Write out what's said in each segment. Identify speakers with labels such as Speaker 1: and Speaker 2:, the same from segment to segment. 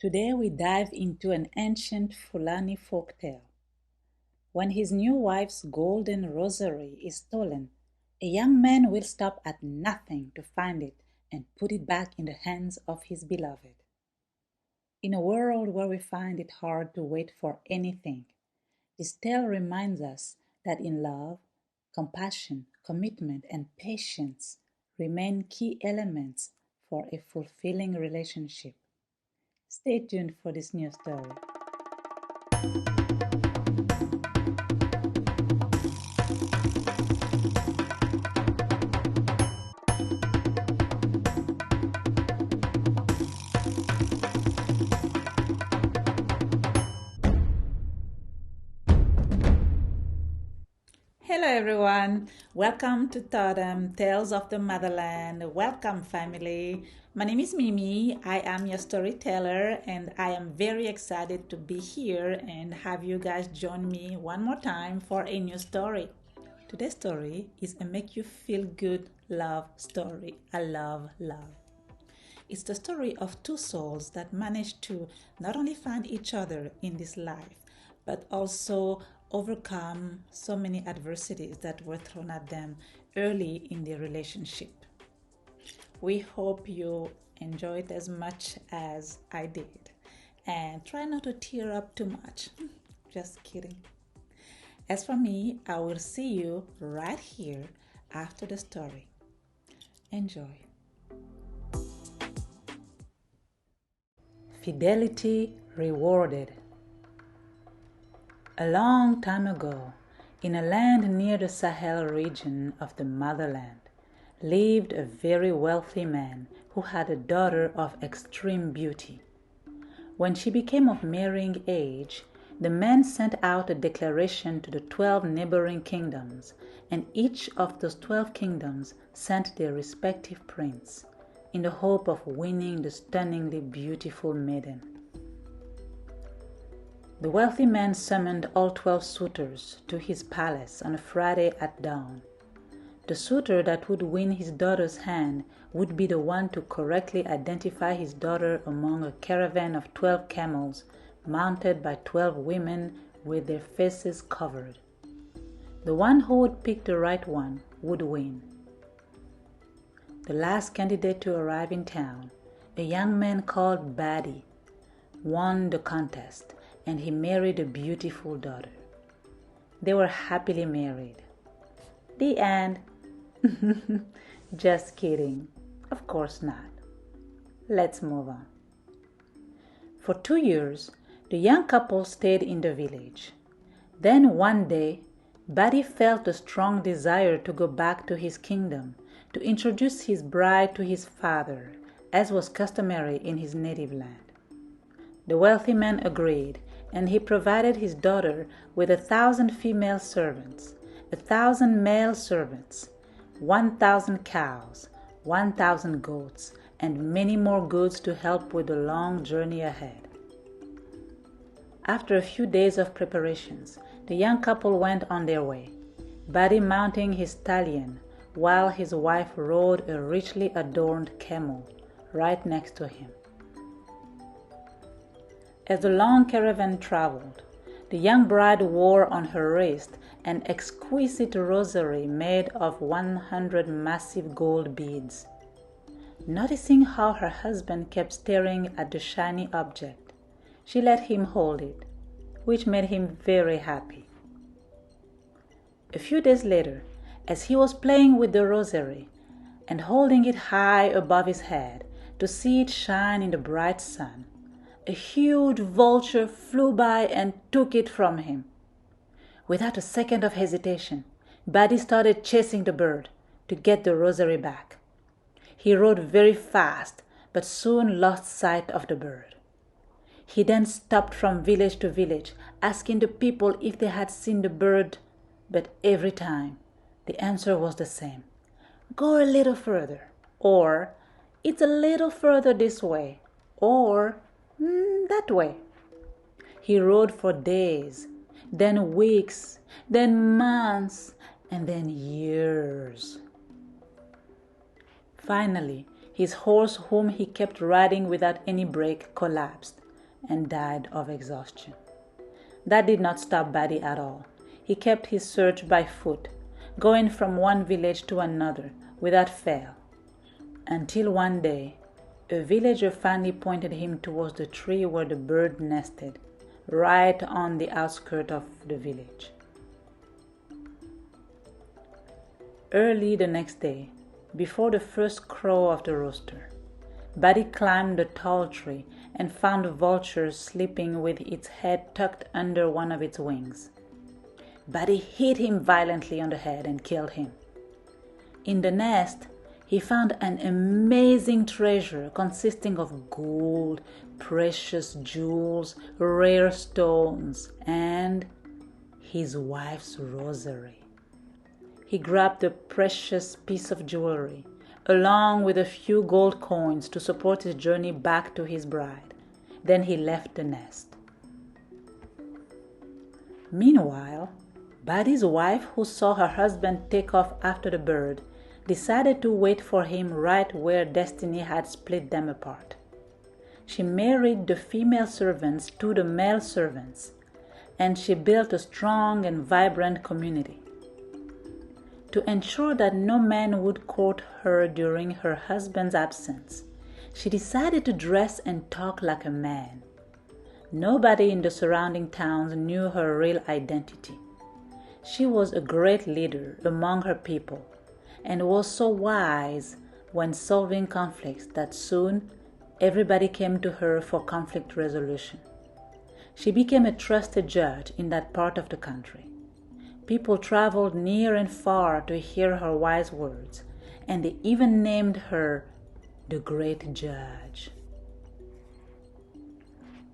Speaker 1: Today we dive into an ancient Fulani folktale. When his new wife's golden rosary is stolen, a young man will stop at nothing to find it and put it back in the hands of his beloved. In a world where we find it hard to wait for anything, this tale reminds us that in love, compassion, commitment, and patience remain key elements for a fulfilling relationship. Stay tuned for this new story. Hello everyone, welcome to Totem Tales of the Motherland. Welcome family. My name is Mimi. I am your storyteller and I am very excited to be here and have you guys join me one more time for a new story. Today's story is a make you feel good love story. I love love. It's the story of two souls that managed to not only find each other in this life, but also overcome so many adversities that were thrown at them early in their relationship. We hope you enjoy it as much as I did. And try not to tear up too much. Just kidding. As for me, I will see you right here after the story. Enjoy. Fidelity rewarded. A long time ago, in a land near the Sahel region of the Motherland, lived a very wealthy man who had a daughter of extreme beauty. When she became of marrying age, the man sent out a declaration to the 12 neighboring kingdoms, and each of those 12 kingdoms sent their respective prince, in the hope of winning the stunningly beautiful maiden. The wealthy man summoned all 12 suitors to his palace on a Friday at dawn. The suitor that would win his daughter's hand would be the one to correctly identify his daughter among a caravan of 12 camels mounted by 12 women with their faces covered. The one who would pick the right one would win. The last candidate to arrive in town, a young man called Badi, won the contest, and he married a beautiful daughter. They were happily married. The end. Just kidding. Of course not. Let's move on. For 2 years, the young couple stayed in the village. Then one day, Badi felt a strong desire to go back to his kingdom to introduce his bride to his father, as was customary in his native land. The wealthy man agreed, and he provided his daughter with 1,000 female servants, 1,000 male servants, 1,000 cows, 1,000 goats, and many more goods to help with the long journey ahead. After a few days of preparations, the young couple went on their way, Badi mounting his stallion, while his wife rode a richly adorned camel right next to him. As the long caravan traveled, the young bride wore on her wrist an exquisite rosary made of 100 massive gold beads. Noticing how her husband kept staring at the shiny object, she let him hold it, which made him very happy. A few days later, as he was playing with the rosary and holding it high above his head to see it shine in the bright sun, a huge vulture flew by and took it from him. Without a second of hesitation, Badi started chasing the bird to get the rosary back. He rode very fast, but soon lost sight of the bird. He then stopped from village to village, asking the people if they had seen the bird, but every time the answer was the same: "Go a little further," or "It's a little further this way," or "That way." He rode for days, then weeks, then months, and then years. Finally, his horse, whom he kept riding without any break, collapsed, and died of exhaustion. That did not stop Buddy at all. He kept his search by foot, going from one village to another without fail, until one day a villager finally pointed him towards the tree where the bird nested, right on the outskirts of the village. Early the next day, before the first crow of the rooster, Buddy climbed the tall tree and found a vulture sleeping with its head tucked under one of its wings. Buddy hit him violently on the head and killed him. In the nest, he found an amazing treasure consisting of gold, precious jewels, rare stones, and his wife's rosary. He grabbed the precious piece of jewelry, along with a few gold coins to support his journey back to his bride. Then he left the nest. Meanwhile, Buddy's wife, who saw her husband take off after the bird, decided to wait for him right where destiny had split them apart. She married the female servants to the male servants, and she built a strong and vibrant community. To ensure that no man would court her during her husband's absence, she decided to dress and talk like a man. Nobody in the surrounding towns knew her real identity. She was a great leader among her people and was so wise when solving conflicts that soon everybody came to her for conflict resolution. She became a trusted judge in that part of the country. People traveled near and far to hear her wise words, and they even named her the Great Judge.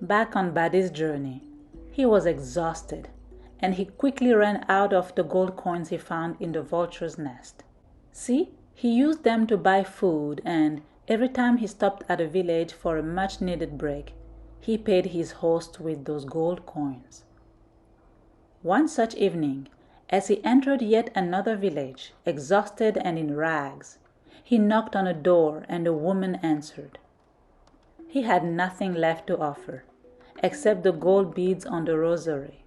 Speaker 1: Back on Buddy's journey, he was exhausted, and he quickly ran out of the gold coins he found in the vulture's nest. See, he used them to buy food, and every time he stopped at a village for a much-needed break, he paid his host with those gold coins. One such evening, as he entered yet another village, exhausted and in rags, he knocked on a door and a woman answered. He had nothing left to offer, except the gold beads on the rosary.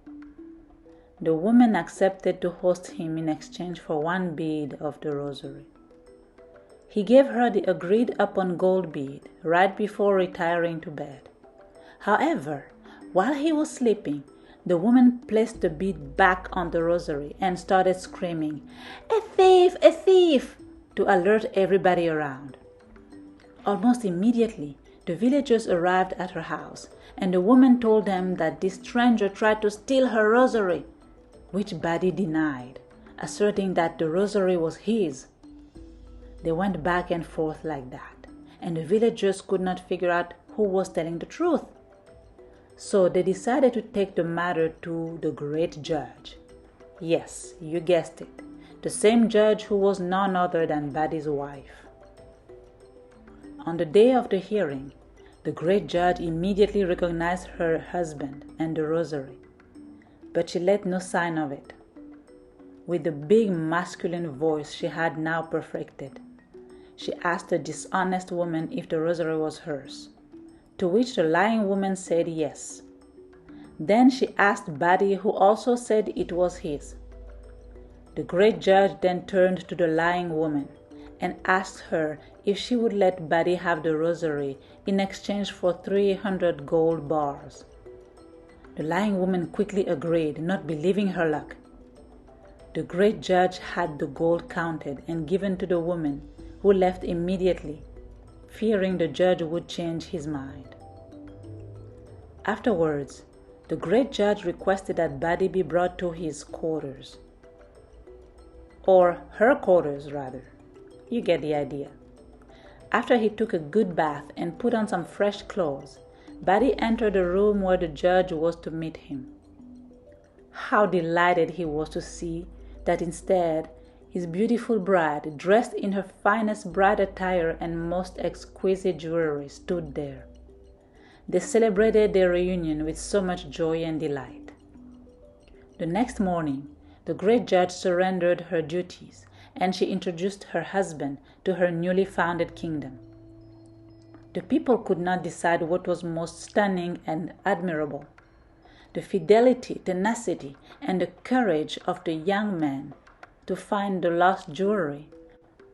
Speaker 1: The woman accepted to host him in exchange for one bead of the rosary. He gave her the agreed-upon gold bead right before retiring to bed. However, while he was sleeping, the woman placed the bead back on the rosary and started screaming, "A thief! A thief!" to alert everybody around. Almost immediately, the villagers arrived at her house, and the woman told them that this stranger tried to steal her rosary, which Buddy denied, asserting that the rosary was his. They went back and forth like that, and the villagers could not figure out who was telling the truth. So they decided to take the matter to the Great Judge. Yes, you guessed it, the same judge who was none other than Buddy's wife. On the day of the hearing, the Great Judge immediately recognized her husband and the rosary, but she let no sign of it. With the big masculine voice she had now perfected, she asked the dishonest woman if the rosary was hers, to which the lying woman said yes. Then she asked Buddy, who also said it was his. The Great Judge then turned to the lying woman and asked her if she would let Buddy have the rosary in exchange for 300 gold bars. The lying woman quickly agreed, not believing her luck. The Great Judge had the gold counted and given to the woman, who left immediately, fearing the judge would change his mind. Afterwards, the Great Judge requested that Buddy be brought to his quarters. Or her quarters, rather. You get the idea. After he took a good bath and put on some fresh clothes, Buddy entered the room where the judge was to meet him. How delighted he was to see that instead, his beautiful bride, dressed in her finest bride attire and most exquisite jewelry, stood there. They celebrated their reunion with so much joy and delight. The next morning, the Great Judge surrendered her duties, and she introduced her husband to her newly founded kingdom. The people could not decide what was most stunning and admirable: the fidelity, tenacity, and the courage of the young man to find the lost jewelry,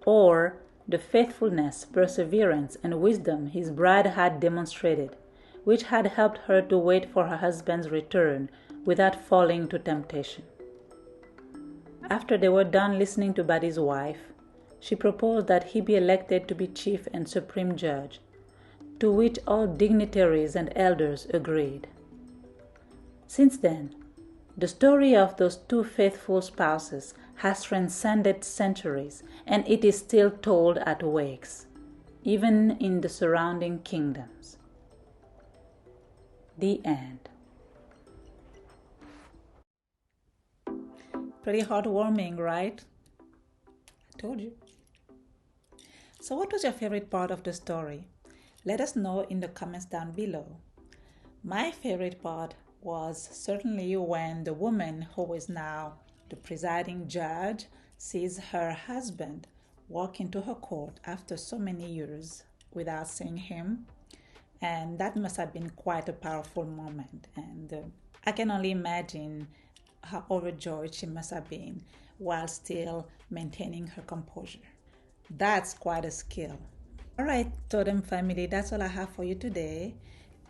Speaker 1: or the faithfulness, perseverance, and wisdom his bride had demonstrated, which had helped her to wait for her husband's return without falling to temptation. After they were done listening to Buddy's wife, she proposed that he be elected to be chief and supreme judge, to which all dignitaries and elders agreed. Since then, the story of those two faithful spouses has transcended centuries, and it is still told at wakes, even in the surrounding kingdoms. The end. Pretty heartwarming, right? I told you. So what was your favorite part of the story? Let us know in the comments down below. My favorite part was certainly when the woman who is now the presiding judge sees her husband walk into her court after so many years without seeing him. And that must have been quite a powerful moment. And I can only imagine how overjoyed she must have been while still maintaining her composure. That's quite a skill. All right, Totem family, that's all I have for you today.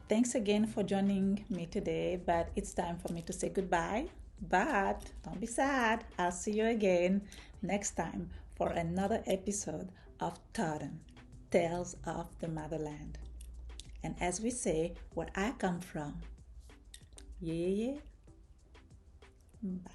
Speaker 1: Thanks again for joining me today, but it's time for me to say goodbye. But don't be sad. I'll see you again next time for another episode of Totem, Tales of the Motherland. And as we say, where I come from, yeah. Bye.